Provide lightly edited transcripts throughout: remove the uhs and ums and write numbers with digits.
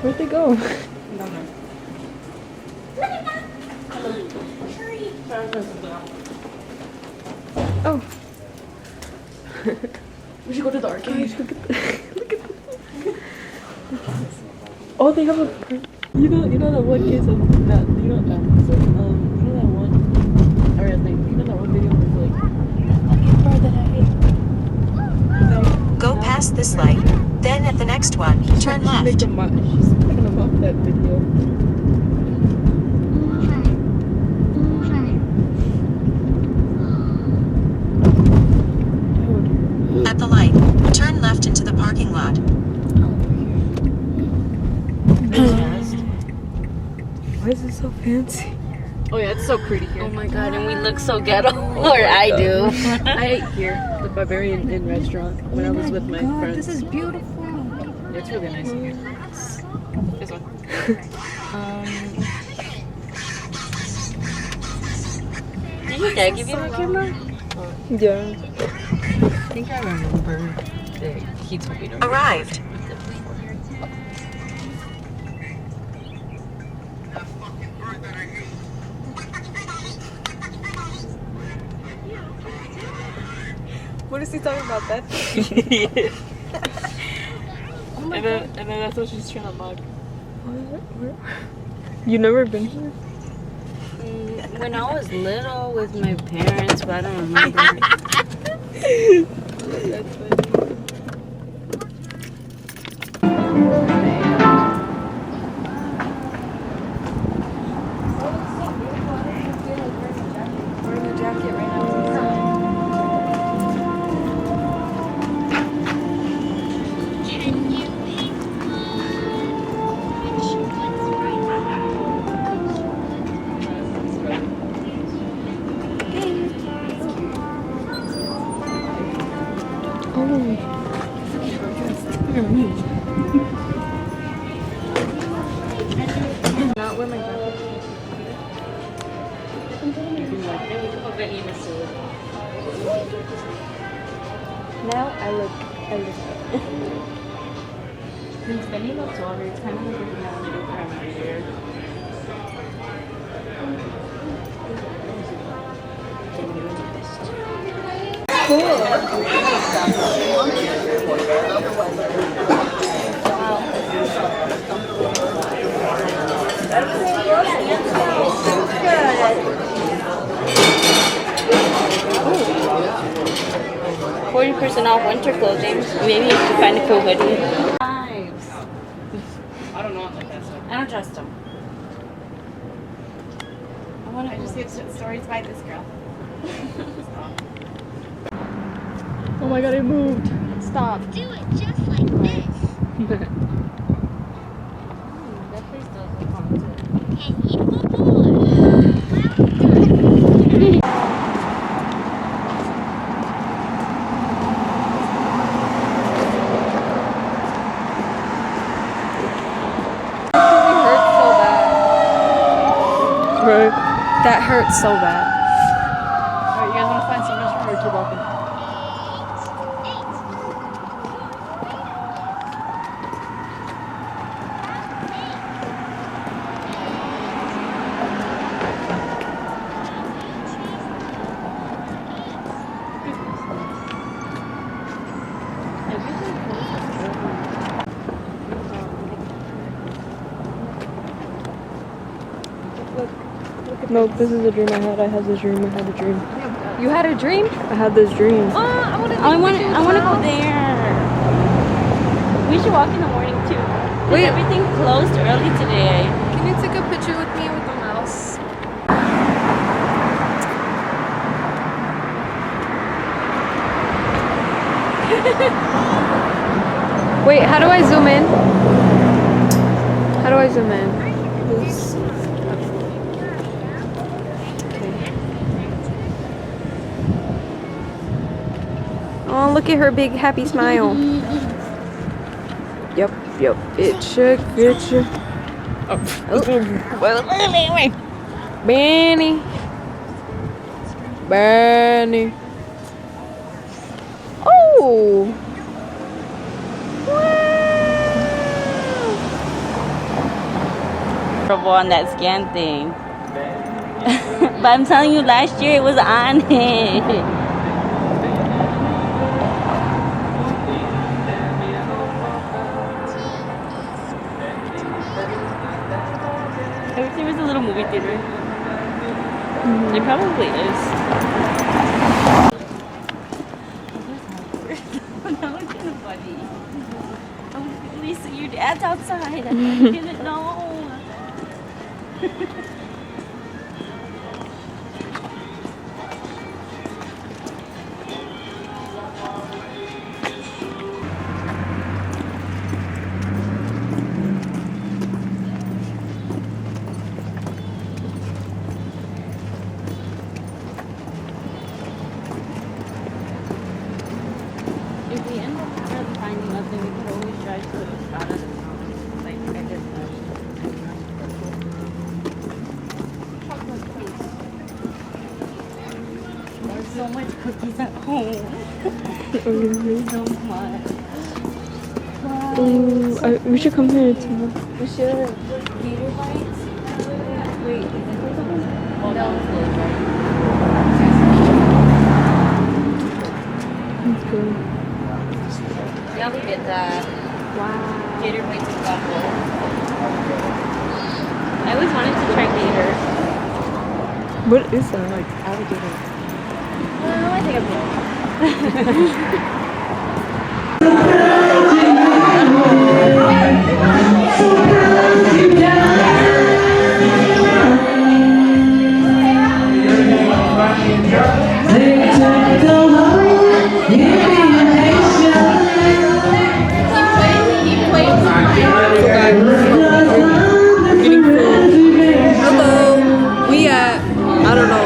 Where'd they go? Oh. We should go to the arcade. Look at this. Oh, they have a. You know that one case of that. You know that one. Or like, you know that one video was like. Bar that I hate. Go past this light. Then at the next one, turn left. She's making them up that video. At the light, turn left into the parking lot. Why is it so fancy? Oh yeah, it's so pretty here. Oh my god, and we look so ghetto. Or I do. I ate here, the Barbarian Inn restaurant, when I was with my friends. This is beautiful. It's really nice in here. This one. Did your dad give you the camera? Yeah. I think I remember that he told me to. Arrived. What is he talking about? That? And then that's what she's trying to mock. Where? You never been here? When I was little with my parents, but I don't remember. That's funny. Wearing a jacket right now. Not wear my jacket. Now I look. Since Benny looks older, it's kind of like looking at a little primary here. Cool. 40% off winter clothing. Maybe you can find a cool hoodie. I don't know him like that, so. I don't trust him. I want to just get stories by this girl. Oh my god, it moved. Stop. Do it just like this. That place does look haunted. And eatable board. Right. That hurts so bad. Alright, you guys want to find some restaurant or keep walking? No, this is a dream I had. I had this dream. You had a dream? I had this dream. I want to go there. We should walk in the morning too. Wait. Everything closed early today. Can you take a picture with me with the mouse? Wait, how do I zoom in? How do I zoom in? This. Oh, look at her big happy smile. Yep, it should get you. Benny. Oh! Wow! available on that scan thing. But I'm telling you, last year it was on it. I wish there was a little movie theater. It probably is. That was kind of funny. Oh, Lisa, your dad's outside. I didn't know. If we end up really finding nothing, we could always drive to the out of the town. Like I did last year. There's so much cookies at home. So much. Ooh, we should come here tomorrow. We should. Gator bites? Wait, is it closed open? Oh, no, it's closed, right? Let's go. Yeah, we did that. Wow. Gator bites and waffle. I always wanted to try gator. What is that? Like alligator. I think I'm good. Hello. We at, I don't know.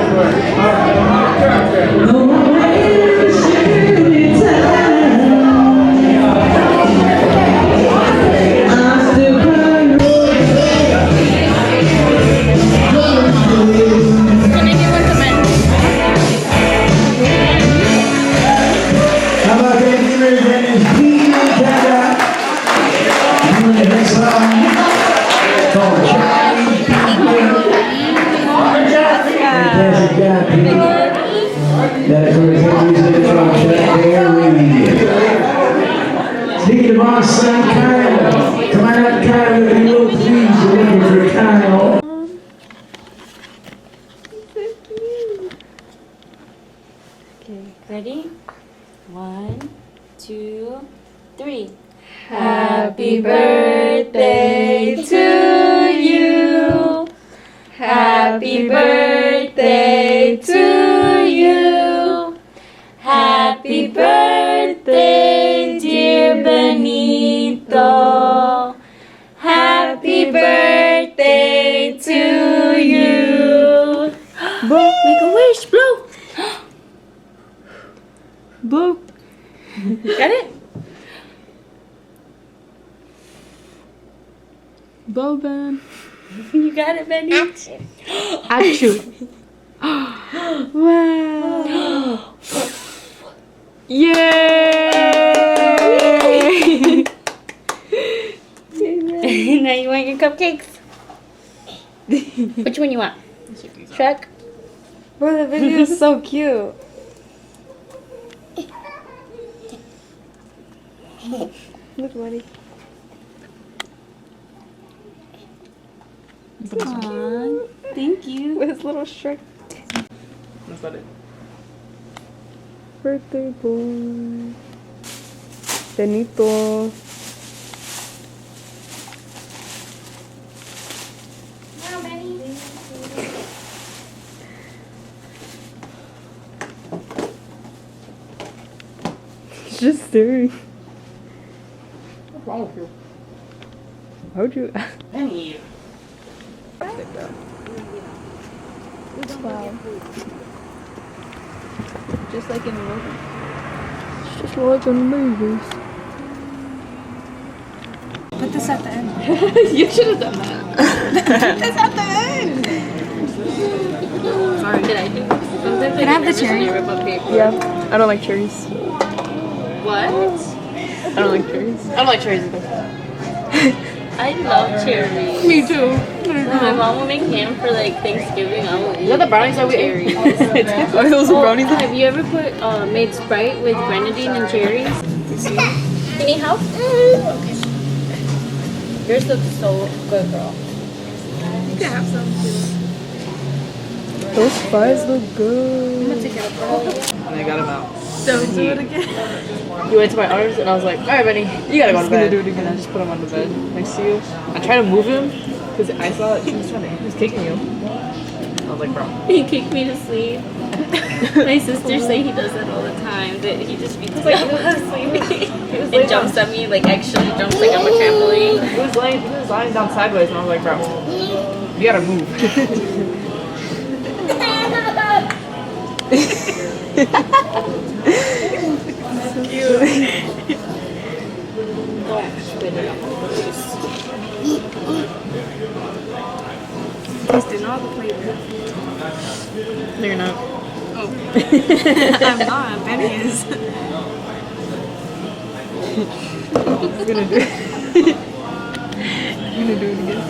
Speaking of our son, Kyle, come on up, Kyle, if you will, please. We're looking for Kyle. Okay, ready? 1, 2, 3. Happy birthday to you. Happy birthday to you. Happy birthday, dear Benito. Happy birthday to you. Make a wish, blow. Blow. Got it? Blow, Ben. You got it, Benny? Action. Wow. Yay! Now you want your cupcakes? Which one you want? Shrek? Bro, the video is so cute. Look, buddy. Aww, thank you. With his little Shrek That's about it. birthday boy. Benito. He's just staring. What's wrong with you? How would you? Benny. Wow. Just like in the movie. It's just like in the movies. Put this at the end. You should have done that. Put this at the end. Sorry. Did I do this? Can I have the cherry? Yeah, I don't like cherries. What? I don't like cherries. I don't like cherries either. I love cherries. Me too. When my mom will make ham for like Thanksgiving, I will eat. Is that the brownies that we ate? cherries. Are those brownies? Have you ever put made Sprite with grenadine and cherries? You need help? Okay. Yours looks so good, girl. You can have some too. Those fries look good. I'm gonna take it up for you. And I got him out. Don't do it again. He went to my arms and I was like, alright, Benny, you gotta go to bed. And I just put him on the bed next to you. I tried to move him because I saw that he was kicking you. I was like, bro. He kicked me to sleep. My sisters say he does that all the time. That he just beats me up to sleep. And jumps at me, like actually jumps like I'm a trampoline. He was lying down sideways and I was like, bro, you gotta move. Tasting all the flavors. No, you're not. I'm not. Benny is. You're gonna do it. You're gonna do it again.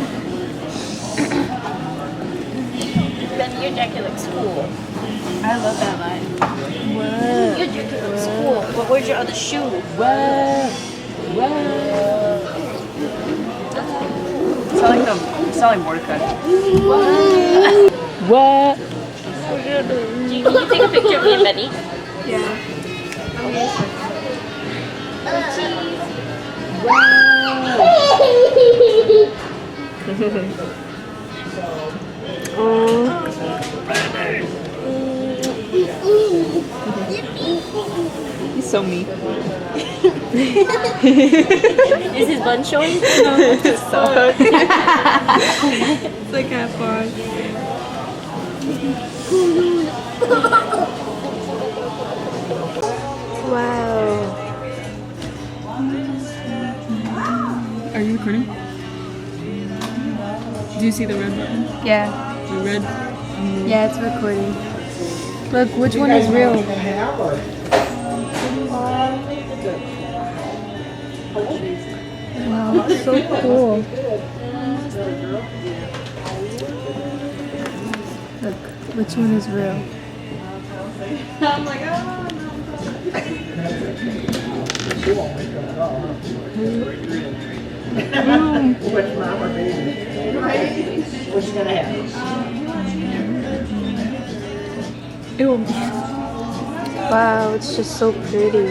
Ben, your jacket looks cool. I love that line. Your jacket looks cool. But where's your other shoe? Sound like Mordecai. What? Can you take a picture of me and Benny? Yeah. He's so mean. Is his bun showing? So It's like half far. Wow. Are you recording? Do you see the red button? Yeah. The red. Yeah, it's recording. Look, which one is real? Wow, it's so cool. Look, which one is real? Wow, it's just so pretty.